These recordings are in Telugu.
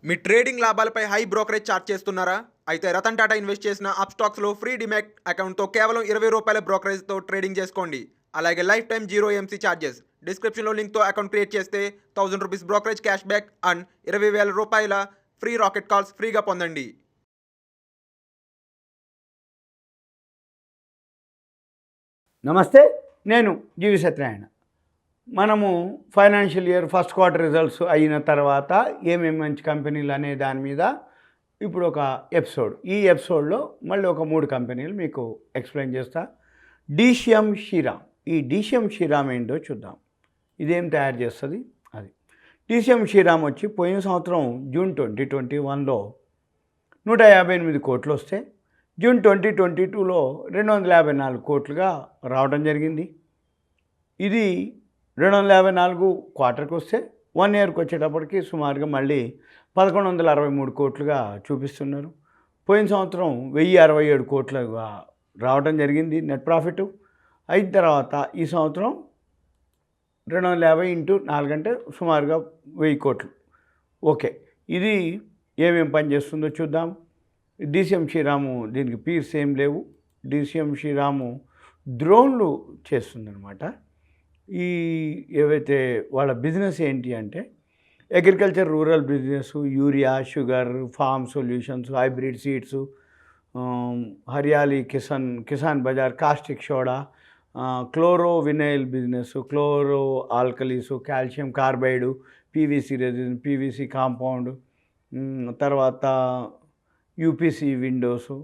మీ ట్రేడింగ్ లాభాలపై హై బ్రోకరేజ్ ఛార్జ్ చేస్తున్నారా? అయితే రతన్ టాటా ఇన్వెస్ట్ చేసిన అప్స్టాక్స్లో ఫ్రీ డిమాట్ అకౌంట్తో కేవలం ₹20 బ్రోకరేజ్తో ట్రేడింగ్ చేసుకోండి. అలాగే life time zero MC charges. డిస్క్రిప్షన్లో లింక్తో అకౌంట్ క్రియేట్ చేస్తే ₹1000 brokerage cash back and ₹20,000 free rocket calls ఫ్రీగా పొందండి. నమస్తే, నేను GVSatyanarayana. మనము financial year first quarter results అయిన తర్వాత ఏమేమి మంచి కంపెనీలు అనే దాని మీద ఇప్పుడు ఒక ఎపిసోడ్. ఈ ఎపిసోడ్లో మళ్ళీ ఒక 3 కంపెనీలు మీకు ఎక్స్ప్లెయిన్ చేస్తా. DCM శ్రీరామ్. ఈ DCM శ్రీరామ్ ఏంటో చూద్దాం. ఇదేం తయారు చేస్తుంది అది. DCM శ్రీరామ్ వచ్చి పోయిన సంవత్సరం జూన్ 2021లో 158 కోట్లు వస్తే జూన్ 2022లో 254 కోట్లుగా రావడం జరిగింది. ఇది 254 క్వార్టర్కి వస్తే 1 ఇయర్కి వచ్చేటప్పటికి సుమారుగా మళ్ళీ 1163 కోట్లుగా చూపిస్తున్నారు. పోయిన సంవత్సరం 1067 కోట్లుగా రావడం జరిగింది నెట్ ప్రాఫిట్. అయిన తర్వాత ఈ సంవత్సరం 250 ఇంటూ 4 అంటే సుమారుగా 1000 కోట్లు. ఓకే, ఇది ఏమేం పని చేస్తుందో చూద్దాం. DCM శ్రీరాము దీనికి పీర్స్ ఏం లేవు. DCM శ్రీరాము డ్రోన్లు చేస్తుందన్నమాట. ఈ ఏవైతే వాళ్ళ బిజినెస్ ఏంటి అంటే agriculture, rural business, urea, sugar, farm solutions, hybrid seeds, Hariyali Kisan Bazaar, caustic soda, chloro vinyl business, chloro alkalis, calcium carbide, PVC resin, PVC compound, తర్వాత UPC విండోస్,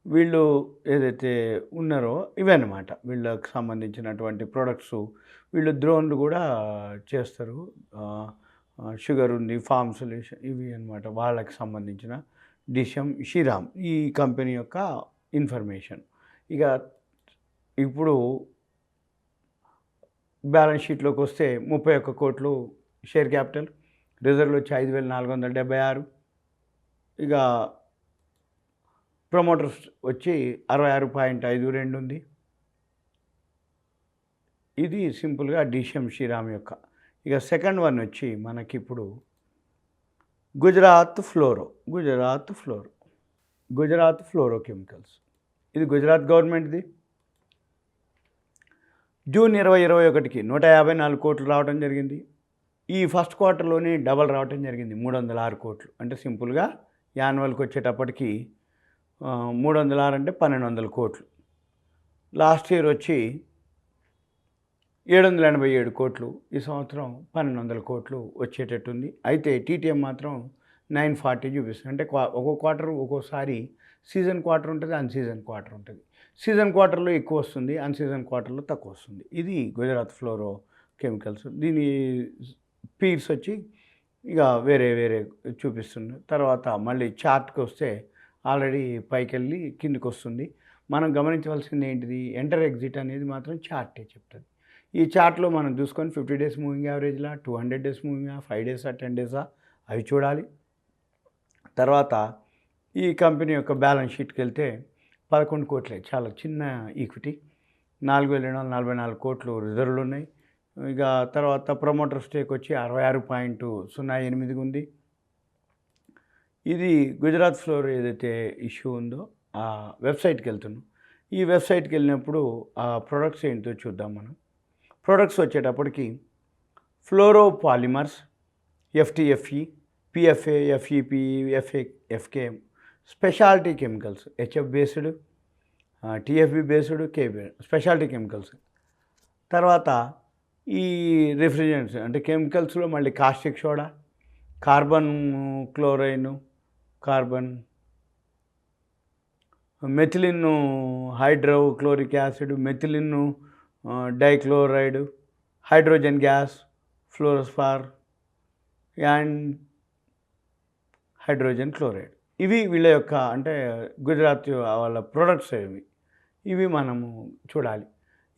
వీళ్ళు ఏదైతే ఉన్నారో ఇవన్నమాట వీళ్ళకి సంబంధించినటువంటి ప్రొడక్ట్స్. వీళ్ళు డ్రోన్లు కూడా చేస్తారు. షుగర్ ఉంది, ఫార్మ్ సొల్యూషన్, ఇవి అన్నమాట వాళ్ళకి సంబంధించిన DCM శ్రీరామ్ ఈ కంపెనీ యొక్క ఇన్ఫర్మేషన్. ఇక ఇప్పుడు బ్యాలెన్స్ షీట్లోకి వస్తే 31 కోట్లు షేర్ క్యాపిటల్, రిజర్వ్లు వచ్చి 5476. ఇక ప్రమోటర్స్ వచ్చి 66.52 ఉంది. ఇది సింపుల్గా DCM శ్రీరామ్ యొక్క. ఇక సెకండ్ వన్ వచ్చి మనకి ఇప్పుడు గుజరాత్ ఫ్లోరో కెమికల్స్. ఇది గుజరాత్ గవర్నమెంట్ది. జూన్ 2021కి 154 కోట్లు రావడం జరిగింది. ఈ ఫస్ట్ క్వార్టర్లోనే డబల్ రావడం జరిగింది, 306 కోట్లు. అంటే సింపుల్గా యాన్యువల్కి వచ్చేటప్పటికి 306 అంటే 1200 కోట్లు. లాస్ట్ ఇయర్ వచ్చి 787 కోట్లు, ఈ సంవత్సరం 1200 కోట్లు వచ్చేటట్టుంది. అయితే TTM మాత్రం 940 చూపిస్తుంది. అంటే ఒక్కో క్వార్టర్ ఒక్కోసారి సీజన్ క్వార్టర్ ఉంటుంది, అన్సీజన్ క్వార్టర్ ఉంటుంది. సీజన్ క్వార్టర్లో ఎక్కువ వస్తుంది, అన్సీజన్ క్వార్టర్లో తక్కువ వస్తుంది. ఇది గుజరాత్ ఫ్లోరో కెమికల్స్. దీని పీర్స్ వచ్చి ఇక వేరే చూపిస్తుంది. తర్వాత మళ్ళీ చార్ట్కి వస్తే ఆల్రెడీ పైకి వెళ్ళి కిందికి వస్తుంది. మనం గమనించవలసింది ఏంటిది, ఎంటర్ ఎగ్జిట్ అనేది మాత్రం చార్టే చెప్తుంది. ఈ చార్ట్లో మనం చూసుకొని 50 డేస్ మూవింగ్ యావరేజ్లా, 200 డేస్ మూవింగా, 5 డేసా 10 డేసా అవి చూడాలి. తర్వాత ఈ కంపెనీ యొక్క బ్యాలెన్స్ షీట్కి వెళ్తే 11 కోట్లే, చాలా చిన్న ఈక్విటీ, 4244 కోట్లు రిజర్వ్లు ఉన్నాయి. ఇక తర్వాత ప్రమోటర్ స్టేక్ వచ్చి 66.08 ఉంది. ఇది గుజరాత్ ఫ్లోర్ ఏదైతే ఇష్యూ ఉందో ఆ వెబ్సైట్కి వెళ్తున్నాం. ఈ వెబ్సైట్కి వెళ్ళినప్పుడు ఆ ప్రొడక్ట్స్ ఏంటో చూద్దాం మనం. ప్రొడక్ట్స్ వచ్చేటప్పటికి fluoro polymers, FTFE, PFA, FEP, FK, speciality chemicals, HF based, TFB based, KB speciality chemicals. తర్వాత ఈ రిఫ్రిజరెంట్స్ అంటే కెమికల్స్లో మళ్ళీ caustic soda, carbon chlorine, carbon methylene hydrochloric acid, methylene dichloride, hydrogen gas, fluorospar and hydrogen chloride. ఇవి వీళ్ళ యొక్క అంటే గుజరాత్ వాళ్ళ ప్రొడక్ట్స్. ఇవి మనము చూడాలి.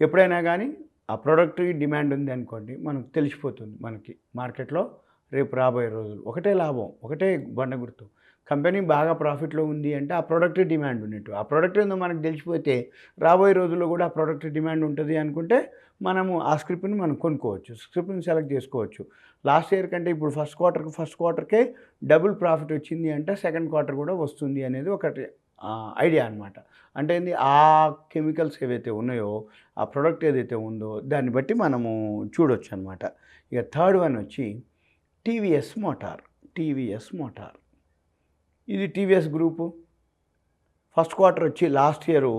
ఎప్పుడైనా కానీ ఆ ప్రోడక్ట్ డిమాండ్ ఉంది అనుకోండి, మనకు తెలిసిపోతుంది మనకి మార్కెట్లో రేపు రాబోయే రోజులు. ఒకటే లాభం, ఒకటే బండ గుర్తు, కంపెనీ బాగా ప్రాఫిట్లో ఉంది అంటే ఆ ప్రోడక్ట్ డిమాండ్ ఉన్నట్టు. ఆ ప్రోడక్ట్ ఏందో మనకు తెలిసిపోతే రాబోయే రోజుల్లో కూడా ఆ ప్రోడక్ట్ డిమాండ్ ఉంటుంది అనుకుంటే మనము ఆ స్క్రిప్ట్ని మనం కొనుక్కోవచ్చు. స్క్రిప్ట్ని సెలెక్ట్ చేసుకోవచ్చు. లాస్ట్ ఇయర్ కంటే ఇప్పుడు ఫస్ట్ క్వార్టర్కే డబుల్ ప్రాఫిట్ వచ్చింది అంటే సెకండ్ క్వార్టర్ కూడా వస్తుంది అనేది ఒకటి ఐడియా అనమాట. అంటే ఏంది ఆ కెమికల్స్ ఏవైతే ఉన్నాయో ఆ ప్రోడక్ట్ ఏదైతే ఉందో దాన్ని బట్టి మనము చూడొచ్చు అనమాట. ఇక థర్డ్ వన్ వచ్చి టీవీఎస్ మోటార్. ఇది టీవీఎస్ గ్రూపు. ఫస్ట్ క్వార్టర్ వచ్చి లాస్ట్ ఇయరు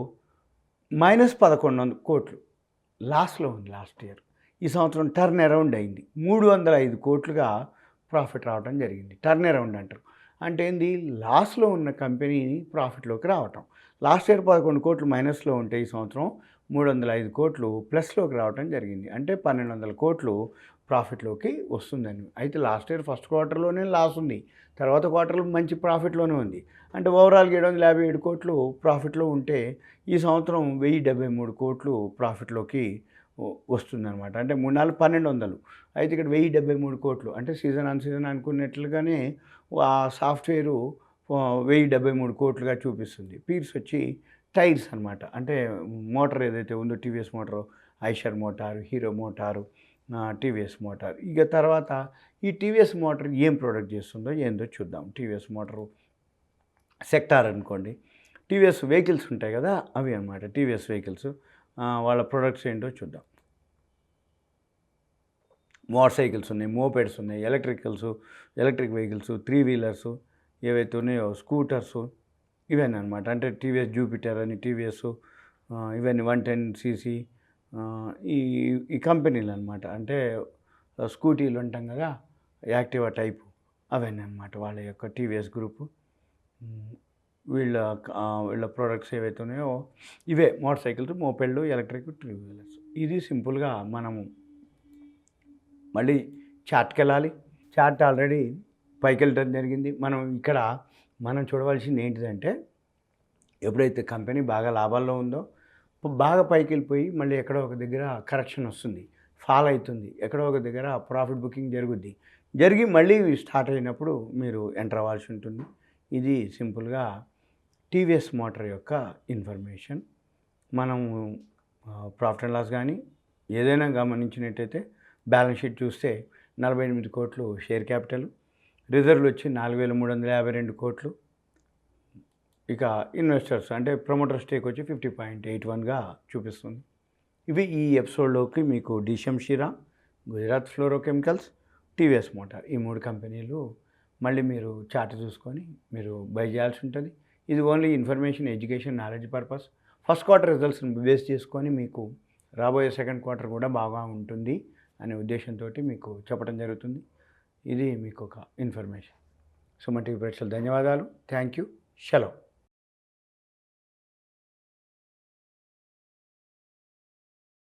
-1100 కోట్లు లాస్లో ఉంది లాస్ట్ ఇయర్. ఈ సంవత్సరం టర్న్ అరౌండ్ అయింది. 305 కోట్లుగా ప్రాఫిట్ రావడం జరిగింది. టర్న్ అరౌండ్ అంటారు. అంటే ఏంది లాస్లో ఉన్న కంపెనీ ప్రాఫిట్లోకి రావటం. లాస్ట్ ఇయర్ 11 కోట్లు మైనస్లో ఉంటే ఈ సంవత్సరం 305 కోట్లు ప్లస్లోకి రావడం జరిగింది. అంటే 1200 కోట్లు ప్రాఫిట్లోకి వస్తుందని. అయితే లాస్ట్ ఇయర్ ఫస్ట్ క్వార్టర్లోనే లాస్ ఉంది, తర్వాత క్వార్టర్లో మంచి ప్రాఫిట్లోనే ఉంది. అంటే ఓవరాల్గా 757 కోట్లు ప్రాఫిట్లో ఉంటే ఈ సంవత్సరం 1073 కోట్లు ప్రాఫిట్లోకి వస్తుందన్నమాట. అంటే 3 4 1200. అయితే ఇక్కడ 1073 కోట్లు అంటే సీజన్ ఆన్ సీజన్ అనుకున్నట్లుగానే ఆ సాఫ్ట్వేరు 1073 కోట్లుగా చూపిస్తుంది. పీర్స్ వచ్చి టైర్స్ అనమాట. అంటే మోటార్ ఏదైతే ఉందో TVS motor, Eicher motor, hero motor, TVS motor. ఇక తర్వాత ఈ టీవీఎస్ మోటార్ ఏం ప్రోడక్ట్ చేస్తుందో ఏందో చూద్దాం. టీవీఎస్ మోటారు సెక్టార్ అనుకోండి. టీవీఎస్ వెహికల్స్ ఉంటాయి కదా, అవి అనమాట టీవీఎస్ వెహికల్స్. వాళ్ళ ప్రొడక్ట్స్ ఏంటో చూద్దాం. మోటార్ సైకిల్స్ ఉన్నాయి, మోపెడ్స్ ఉన్నాయి, ఎలక్ట్రిక్ వెహికల్స్, 3 వీలర్స్ ఏవైతే ఉన్నాయో, స్కూటర్స్, ఇవన్నీ అనమాట. అంటే టీవీఎస్ జూపిటర్ అని, టీవీఎస్ ఇవన్నీ 110cc ఈ కంపెనీలు అనమాట. అంటే స్కూటీలు ఉంటాం కదా, యాక్టివా టైపు, అవన్నీ అనమాట వాళ్ళ యొక్క టీవీఎస్ గ్రూపు. వీళ్ళ ప్రోడక్ట్స్ ఏవైతే ఉన్నాయో ఇవే మోటార్ సైకిల్స్, మోపెళ్ళు, ఎలక్ట్రిక్, 3 వీలర్స్. ఇది సింపుల్గా మనము మళ్ళీ చార్ట్కి వెళ్ళాలి. చార్ట్ ఆల్రెడీ పైకి వెళ్ళడం జరిగింది. మనం చూడవలసింది ఏంటిదంటే ఎప్పుడైతే కంపెనీ బాగా లాభాల్లో ఉందో బాగా పైకి వెళ్ళిపోయి మళ్ళీ ఎక్కడో ఒక దగ్గర కరెక్షన్ వస్తుంది, ఫాల్ అవుతుంది, ఎక్కడో ఒక దగ్గర ప్రాఫిట్ బుకింగ్ జరిగి మళ్ళీ స్టార్ట్ అయినప్పుడు మీరు ఎంటర్ అవ్వాల్సి ఉంటుంది. ఇది సింపుల్గా టీవీఎస్ మోటార్ యొక్క ఇన్ఫర్మేషన్. మనము ప్రాఫిట్ అండ్ లాస్ కానీ ఏదైనా గమనించినట్టయితే బ్యాలెన్స్ షీట్ చూస్తే 48 కోట్లు షేర్ క్యాపిటల్, రిజర్వ్లు వచ్చి 4352 కోట్లు. ఇక ఇన్వెస్టర్స్ అంటే ప్రమోటర్ స్టేక్ వచ్చి 50.81గా చూపిస్తుంది. ఇవి ఈ ఎపిసోడ్లోకి మీకు డిషమ్ శ్రీరామ్, గుజరాత్ ఫ్లోరోకెమికల్స్, టీవీఎస్ మోటార్ ఈ 3 కంపెనీలు మళ్ళీ మీరు చార్ట్ చూసుకొని మీరు బై చేయాల్సి ఉంటుంది. ఇది only information, education, knowledge purpose. First quarter రిజల్ట్స్ని బేస్ చేసుకొని మీకు రాబోయే సెకండ్ క్వార్టర్ కూడా బాగా ఉంటుంది అనే ఉద్దేశంతో మీకు చెప్పడం జరుగుతుంది. ఇది మీకు ఒక ఇన్ఫర్మేషన్. సుమన్ టీవీ ప్రేక్షకులకు ధన్యవాదాలు. Thank you. సెలవు.